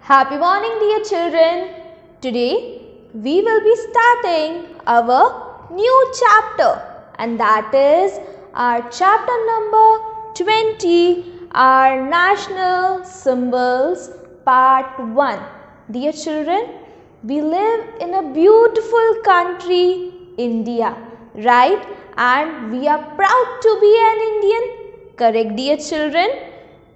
Happy morning, dear children. Today we will be starting our new chapter, and that is our chapter number 20, our national symbols, part 1. Dear children, we live in a beautiful country, India, right? And we are proud to be an Indian. Correct, dear children?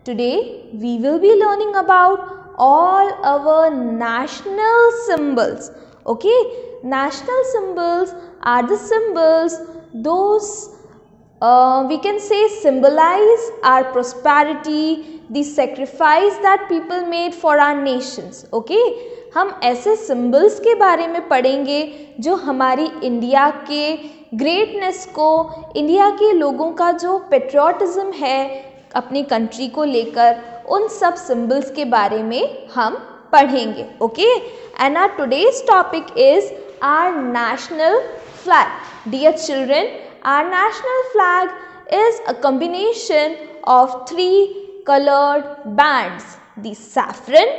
Today we will be learning about all our national symbols. Okay, national symbols are the symbols those we can say symbolize our prosperity, the sacrifice that people made for our nations. Okay, हम ऐसे symbols के बारे में पढ़ेंगे जो हमारी India के greatness को, इंडिया के लोगों का जो पेट्रियोटिज्म है अपनी कंट्री को लेकर, उन सब सिंबल्स के बारे में हम पढ़ेंगे. Okay, and our today's topic is our national flag. Dear children, our national flag is a combination of 3 colored bands, the saffron,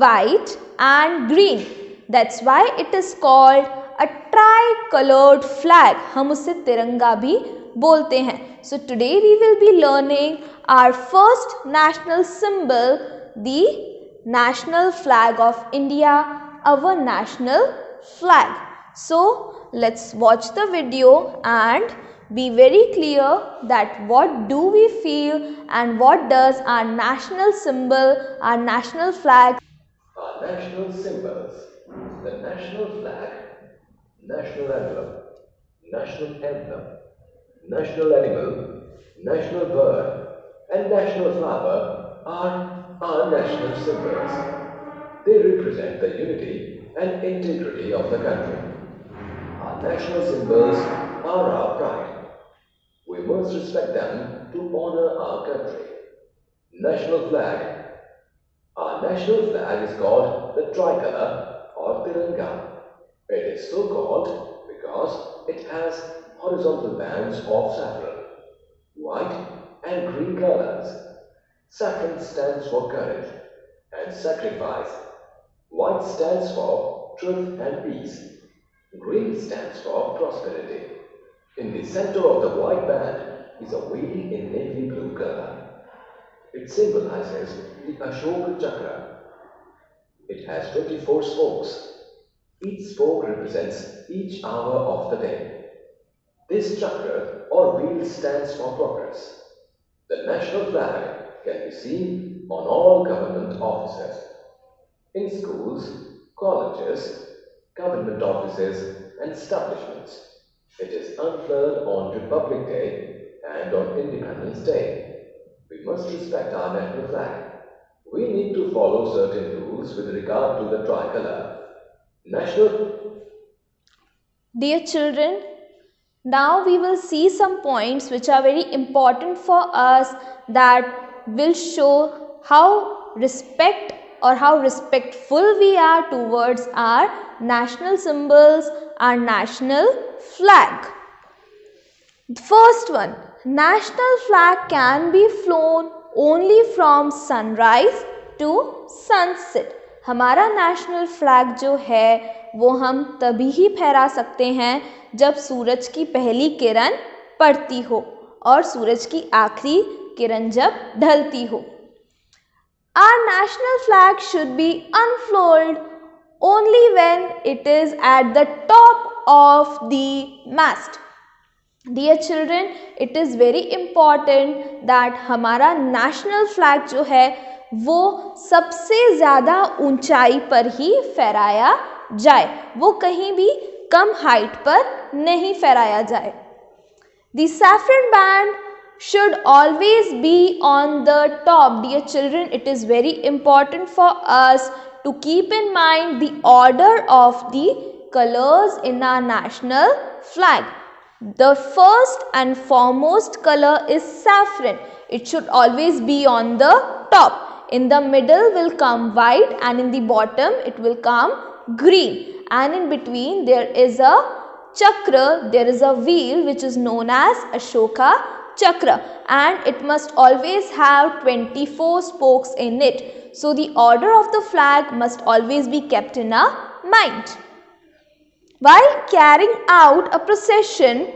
white and green. That's why it is called a tri-colored flag. हम उसे तिरंगा भी बोलते हैं. So today we will be learning our first national symbol, the national flag of India, our national flag. So let's watch the video and be very clear that what do we feel and what does our national symbol, our national flag. Our national symbols: the national flag, national emblem, national anthem, national animal, national bird, and national flower are our national symbols. They represent the unity and integrity of the country. Our national symbols are our pride. We must respect them to honor our country. National flag. Our national flag is called the tricolor or Tiranga. It is so called because it has horizontal bands of saffron, white and green colors. Saffron stands for courage and sacrifice. White stands for truth and peace. Green stands for prosperity. In the center of the white band is a wheel in navy blue color. It symbolizes the Ashoka Chakra. It has 24 spokes. Each spoke represents each hour of the day. This chakra or wheel stands for progress. The national flag can be seen on all government offices, in schools, colleges, government offices and establishments. It is unfurled on Republic Day and on Independence Day. We must respect our national flag. We need to follow certain rules with regard to the tricolor. Dear children, now we will see some points which are very important for us that will show how respect or how respectful we are towards our national symbols, our national flag. First one, national flag can be flown only from sunrise to sunset. हमारा national flag जो है वो हम तभी ही फहरा सकते हैं जब सूरज की पहली किरण पड़ती हो और सूरज की आखिरी किरण जब ढलती हो. Our national flag should be unfurled only when it is at the top of the mast. Dear children, it is very important that हमारा national flag जो है वो सबसे ज़्यादा ऊंचाई पर ही फहराया जाए, वो कहीं भी कम हाइट पर नहीं फहराया जाए. The saffron band should always be on the top. Dear children, it is very important for us to keep in mind the order of the colors in our national flag. The first and foremost color is saffron. It should always be on the top. In the middle will come white and in the bottom it will come green. And in between there is a chakra, there is a wheel which is known as Ashoka chakra, and it must always have 24 spokes in it. So the order of the flag must always be kept in our mind. While carrying out a procession,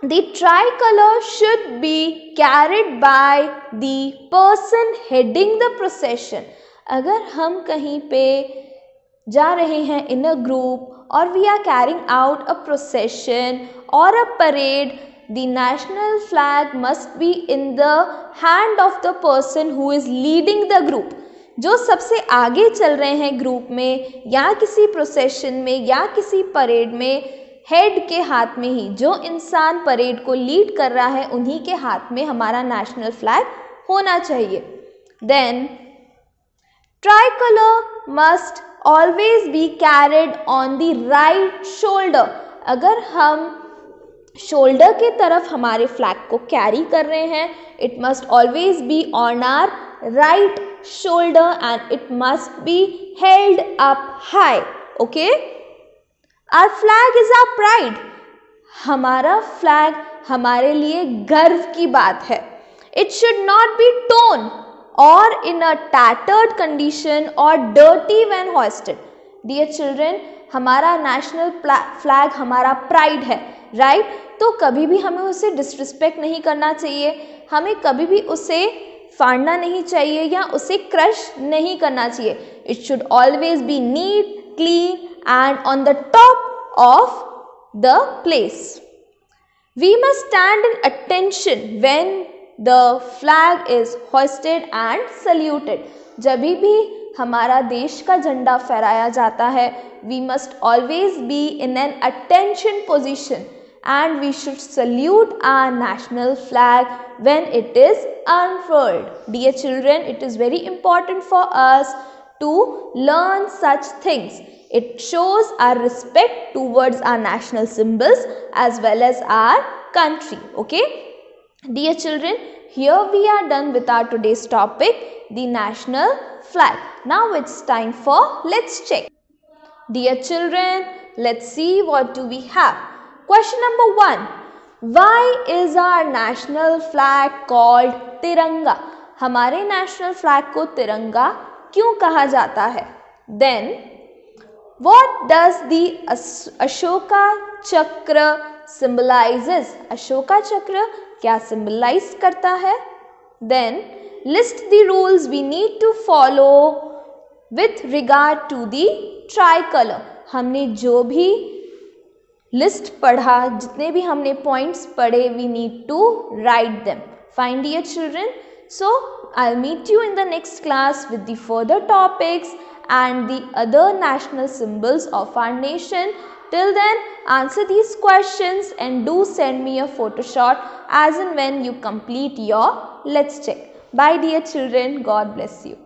the tricolor should be carried by the person heading the procession. अगर हम कहीं पे जा रहे हैं in a group or we are carrying out a procession or a parade, the national flag must be in the hand of the person who is leading the group. जो सबसे आगे चल रहे हैं ग्रुप में या किसी प्रोसेशन में या किसी परेड में, हेड के हाथ में ही, जो इंसान परेड को लीड कर रहा है उन्हीं के हाथ में हमारा नेशनल फ्लैग होना चाहिए. Then tricolour must always be carried on the right shoulder. अगर हम शोल्डर के तरफ हमारे फ्लैग को कैरी कर रहे हैं, it must always be on our right shoulder and it must be held up high. Okay, our flag is our pride. हमारा फ्लैग हमारे लिए गर्व की बात है. It should not be torn or in a tattered condition or dirty when hoisted. Dear children, हमारा national flag हमारा pride है, राइट? तो कभी भी हमें उसे डिसरिस्पेक्ट नहीं करना चाहिए, हमें कभी भी उसे फाड़ना नहीं चाहिए या उसे क्रश नहीं करना चाहिए. It should always be neat, clean and on the top of the place. We must stand in attention when the flag is hoisted and saluted. जब भी हमारा देश का झंडा फहराया जाता है, we must always be in an attention position and we should salute our national flag when it is unfurled. Dear children, it is very important for us to learn such things. It shows our respect towards our national symbols as well as our country. Okay? Dear children, here we are done with our today's topic, the national flag. Now it's time for let's check. Dear children, let's see what do we have. Question number 1. Why is our national flag called तिरंगा? हमारे national flag को तिरंगा क्यों कहा जाता है? Then, what does the Ashoka चक्र symbolizes? Ashoka चक्र क्या symbolize करता है? Then, list the rules we need to follow with regard to the tricolor. हमने जो भी लिस्ट पढ़ा, जितने भी हमने पॉइंट्स पढ़े, we need to write them. Fine dear children, so I will meet you in the next class with the further topics and the other national symbols of our nation. Till then, answer these questions and do send me a photo shot as and when you complete your Let's Check. Bye dear children, God bless you.